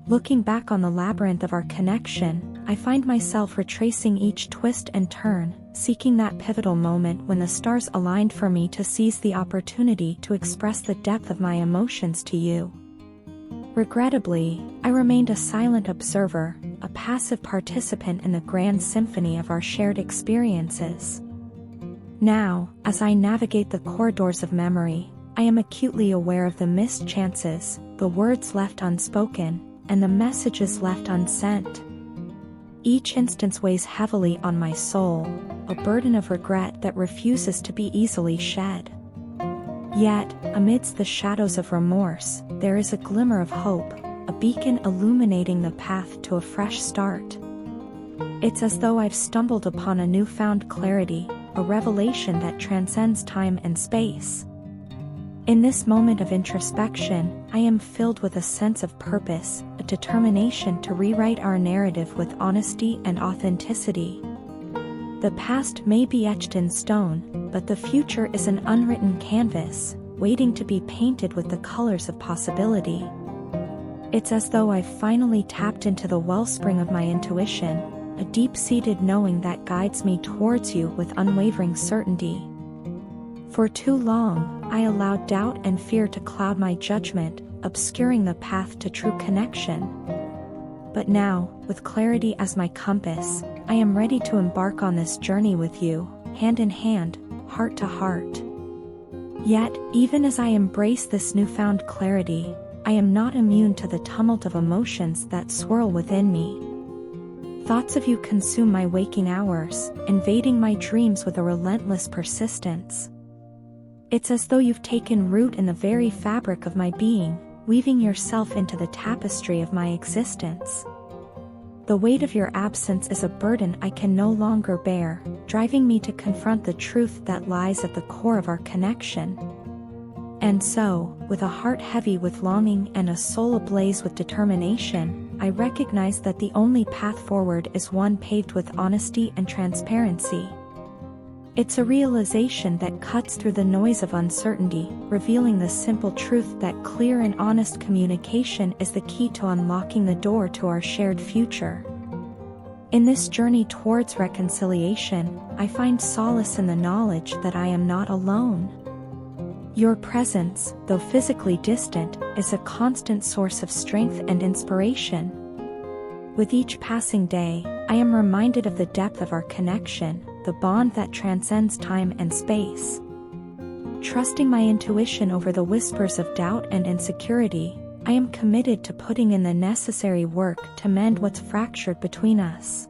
Looking back on the labyrinth of our connection, I find myself retracing each twist and turn, seeking that pivotal moment when the stars aligned for me to seize the opportunity to express the depth of my emotions to you. Regrettably, I remained a silent observer, a passive participant in the grand symphony of our shared experiences. Now, as I navigate the corridors of memory, I am acutely aware of the missed chances, the words left unspoken, and the messages left unsent. Each instance weighs heavily on my soul, a burden of regret that refuses to be easily shed. Yet, amidst the shadows of remorse, there is a glimmer of hope, a beacon illuminating the path to a fresh start. It's as though I've stumbled upon a newfound clarity, a revelation that transcends time and space. In this moment of introspection, I am filled with a sense of purpose, a determination to rewrite our narrative with honesty and authenticity. The past may be etched in stone, but the future is an unwritten canvas, waiting to be painted with the colors of possibility. It's as though I've finally tapped into the wellspring of my intuition, a deep-seated knowing that guides me towards you with unwavering certainty. For too long, I allowed doubt and fear to cloud my judgment, obscuring the path to true connection. But now, with clarity as my compass, I am ready to embark on this journey with you, hand in hand, heart to heart. Yet, even as I embrace this newfound clarity, I am not immune to the tumult of emotions that swirl within me. Thoughts of you consume my waking hours, invading my dreams with a relentless persistence. It's as though you've taken root in the very fabric of my being, weaving yourself into the tapestry of my existence. The weight of your absence is a burden I can no longer bear, driving me to confront the truth that lies at the core of our connection. And so, with a heart heavy with longing and a soul ablaze with determination, I recognize that the only path forward is one paved with honesty and transparency. It's a realization that cuts through the noise of uncertainty, revealing the simple truth that clear and honest communication is the key to unlocking the door to our shared future. In this journey towards reconciliation, I find solace in the knowledge that I am not alone. Your presence, though physically distant, is a constant source of strength and inspiration. With each passing day, I am reminded of the depth of our connection, the bond that transcends time and space. Trusting my intuition over the whispers of doubt and insecurity, I am committed to putting in the necessary work to mend what's fractured between us.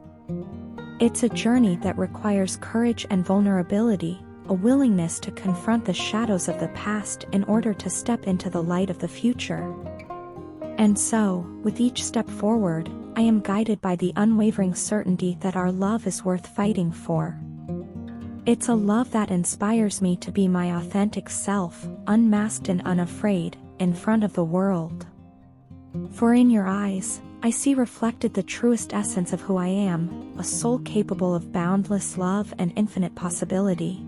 It's a journey that requires courage and vulnerability, a willingness to confront the shadows of the past in order to step into the light of the future. And so, with each step forward, I am guided by the unwavering certainty that our love is worth fighting for. It's a love that inspires me to be my authentic self, unmasked and unafraid, in front of the world. For in your eyes, I see reflected the truest essence of who I am, a soul capable of boundless love and infinite possibility.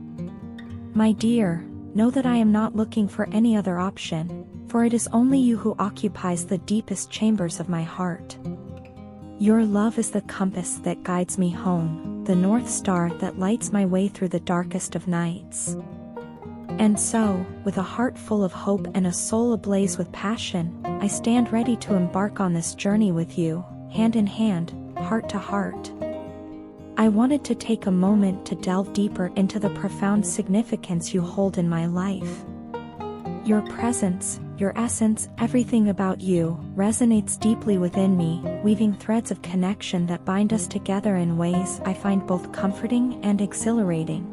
My dear, know that I am not looking for any other option, for it is only you who occupies the deepest chambers of my heart. Your love is the compass that guides me home, the North Star that lights my way through the darkest of nights. And so, with a heart full of hope and a soul ablaze with passion, I stand ready to embark on this journey with you, hand in hand, heart to heart. I wanted to take a moment to delve deeper into the profound significance you hold in my life. Your presence, your essence, everything about you, resonates deeply within me, weaving threads of connection that bind us together in ways I find both comforting and exhilarating.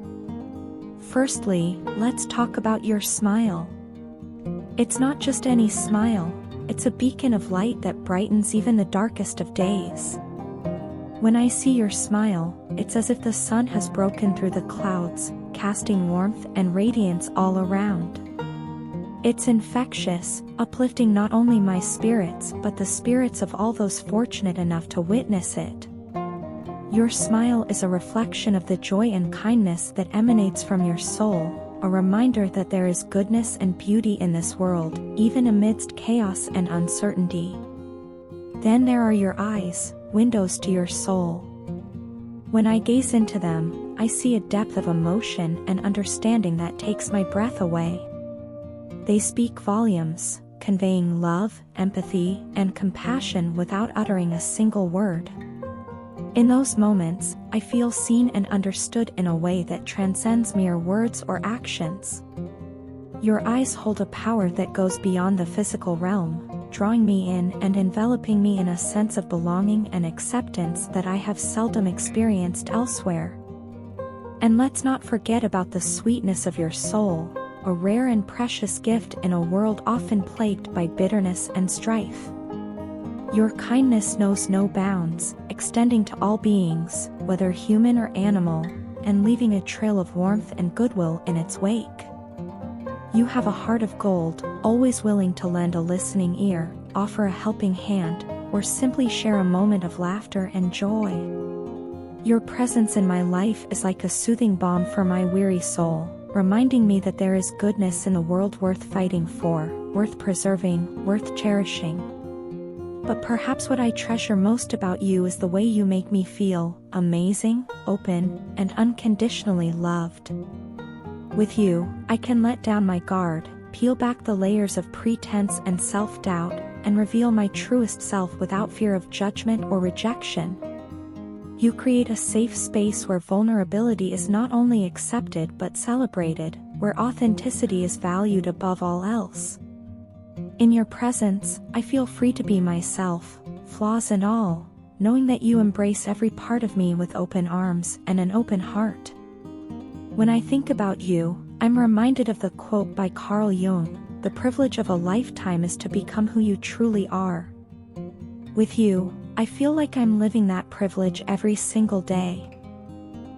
Firstly, let's talk about your smile. It's not just any smile, it's a beacon of light that brightens even the darkest of days. When I see your smile, it's as if the sun has broken through the clouds, casting warmth and radiance all around. It's infectious, uplifting not only my spirits but the spirits of all those fortunate enough to witness it. Your smile is a reflection of the joy and kindness that emanates from your soul, a reminder that there is goodness and beauty in this world, even amidst chaos and uncertainty. Then there are your eyes, windows to your soul. When I gaze into them, I see a depth of emotion and understanding that takes my breath away. They speak volumes, conveying love, empathy, and compassion without uttering a single word. In those moments, I feel seen and understood in a way that transcends mere words or actions. Your eyes hold a power that goes beyond the physical realm, drawing me in and enveloping me in a sense of belonging and acceptance that I have seldom experienced elsewhere. And let's not forget about the sweetness of your soul, a rare and precious gift in a world often plagued by bitterness and strife. Your kindness knows no bounds, extending to all beings, whether human or animal, and leaving a trail of warmth and goodwill in its wake. You have a heart of gold, always willing to lend a listening ear, offer a helping hand, or simply share a moment of laughter and joy. Your presence in my life is like a soothing balm for my weary soul, reminding me that there is goodness in the world worth fighting for, worth preserving, worth cherishing. But perhaps what I treasure most about you is the way you make me feel amazing, open, and unconditionally loved. With you, I can let down my guard, peel back the layers of pretense and self-doubt, and reveal my truest self without fear of judgment or rejection. You create a safe space where vulnerability is not only accepted but celebrated, where authenticity is valued above all else. In your presence, I feel free to be myself, flaws and all, knowing that you embrace every part of me with open arms and an open heart. When I think about you, I'm reminded of the quote by Carl Jung, "The privilege of a lifetime is to become who you truly are." With you, I feel like I'm living that privilege every single day.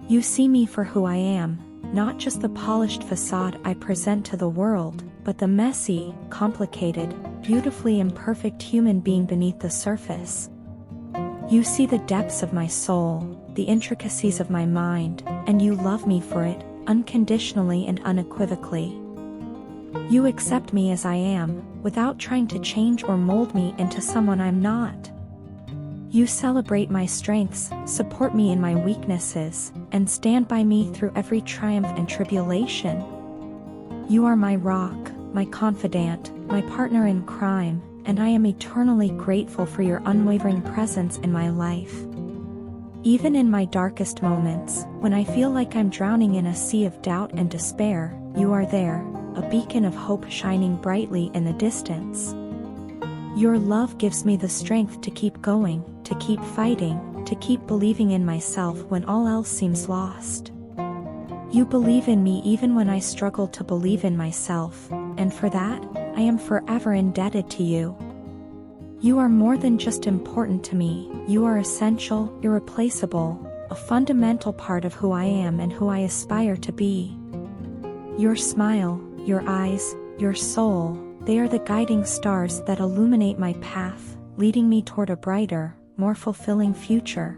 You see me for who I am, not just the polished facade I present to the world, but the messy, complicated, beautifully imperfect human being beneath the surface. You see the depths of my soul, the intricacies of my mind, and you love me for it, unconditionally and unequivocally. You accept me as I am, without trying to change or mold me into someone I'm not. You celebrate my strengths, support me in my weaknesses, and stand by me through every triumph and tribulation. You are my rock, my confidant, my partner in crime, and I am eternally grateful for your unwavering presence in my life. Even in my darkest moments, when I feel like I'm drowning in a sea of doubt and despair, you are there, a beacon of hope shining brightly in the distance. Your love gives me the strength to keep going, to keep fighting, to keep believing in myself when all else seems lost. You believe in me even when I struggle to believe in myself, and for that, I am forever indebted to you. You are more than just important to me, you are essential, irreplaceable, a fundamental part of who I am and who I aspire to be. Your smile, your eyes, your soul, they are the guiding stars that illuminate my path, leading me toward a brighter, more fulfilling future.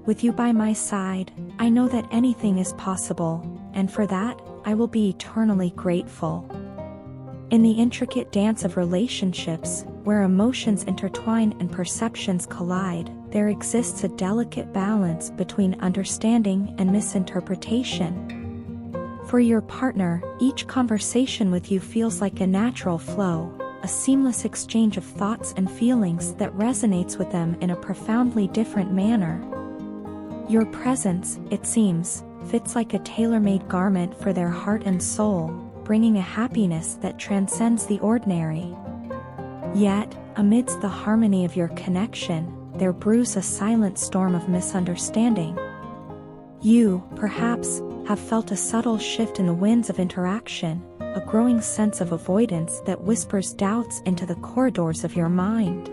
With you by my side, I know that anything is possible, and for that, I will be eternally grateful. In the intricate dance of relationships, where emotions intertwine and perceptions collide, there exists a delicate balance between understanding and misinterpretation. For your partner, each conversation with you feels like a natural flow, a seamless exchange of thoughts and feelings that resonates with them in a profoundly different manner. Your presence, it seems, fits like a tailor-made garment for their heart and soul, bringing a happiness that transcends the ordinary. Yet, amidst the harmony of your connection, there brews a silent storm of misunderstanding. You, perhaps, have felt a subtle shift in the winds of interaction, a growing sense of avoidance that whispers doubts into the corridors of your mind.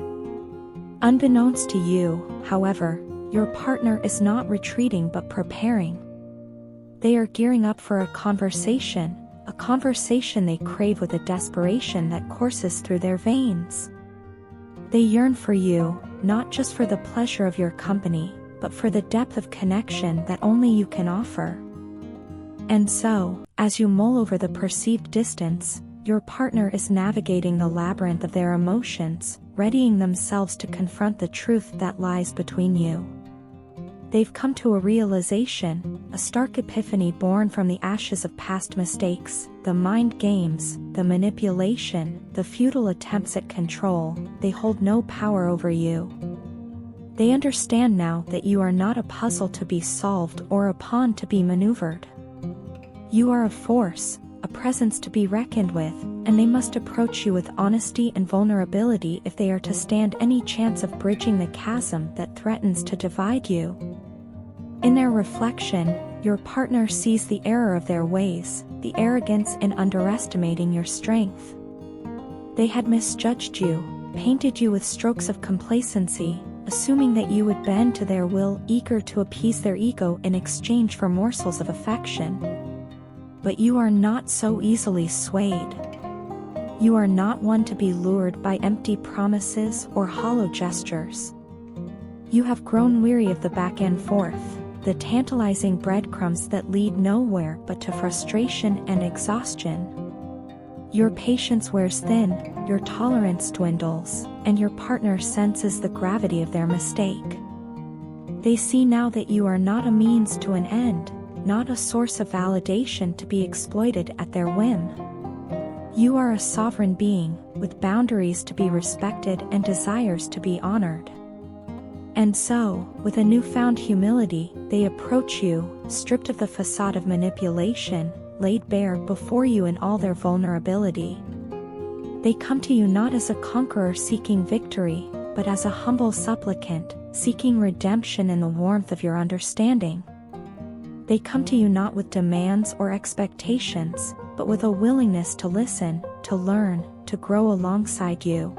Unbeknownst to you, however, your partner is not retreating but preparing. They are gearing up for a conversation they crave with a desperation that courses through their veins. They yearn for you, not just for the pleasure of your company, but for the depth of connection that only you can offer. And so, as you mull over the perceived distance, your partner is navigating the labyrinth of their emotions, readying themselves to confront the truth that lies between you. They've come to a realization, a stark epiphany born from the ashes of past mistakes, the mind games, the manipulation, the futile attempts at control. They hold no power over you. They understand now that you are not a puzzle to be solved or a pawn to be maneuvered. You are a force, a presence to be reckoned with, and they must approach you with honesty and vulnerability if they are to stand any chance of bridging the chasm that threatens to divide you. In their reflection, your partner sees the error of their ways, the arrogance in underestimating your strength. They had misjudged you, painted you with strokes of complacency, assuming that you would bend to their will, eager to appease their ego in exchange for morsels of affection. But you are not so easily swayed. You are not one to be lured by empty promises or hollow gestures. You have grown weary of the back and forth, the tantalizing breadcrumbs that lead nowhere but to frustration and exhaustion. Your patience wears thin, your tolerance dwindles, and your partner senses the gravity of their mistake. They see now that you are not a means to an end, not a source of validation to be exploited at their whim. You are a sovereign being, with boundaries to be respected and desires to be honored. And so, with a newfound humility, they approach you, stripped of the facade of manipulation, laid bare before you in all their vulnerability. They come to you not as a conqueror seeking victory, but as a humble supplicant, seeking redemption in the warmth of your understanding. They come to you not with demands or expectations, but with a willingness to listen, to learn, to grow alongside you.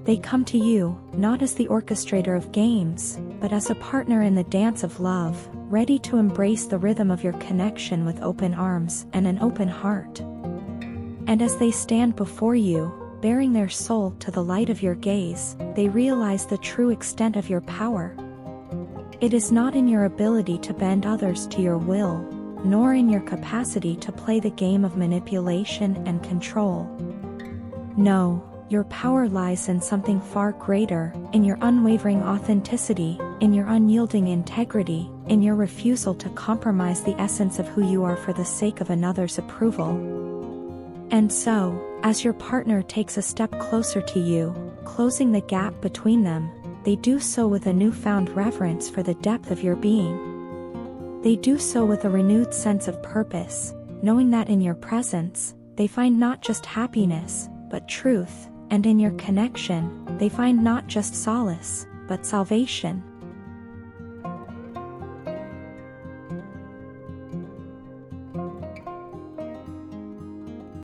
They come to you, not as the orchestrator of games, but as a partner in the dance of love, ready to embrace the rhythm of your connection with open arms and an open heart. And as they stand before you, bearing their soul to the light of your gaze, they realize the true extent of your power. It is not in your ability to bend others to your will, nor in your capacity to play the game of manipulation and control. No. Your power lies in something far greater, in your unwavering authenticity, in your unyielding integrity, in your refusal to compromise the essence of who you are for the sake of another's approval. And so, as your partner takes a step closer to you, closing the gap between them, they do so with a newfound reverence for the depth of your being. They do so with a renewed sense of purpose, knowing that in your presence, they find not just happiness, but truth. And in your connection, they find not just solace, but salvation.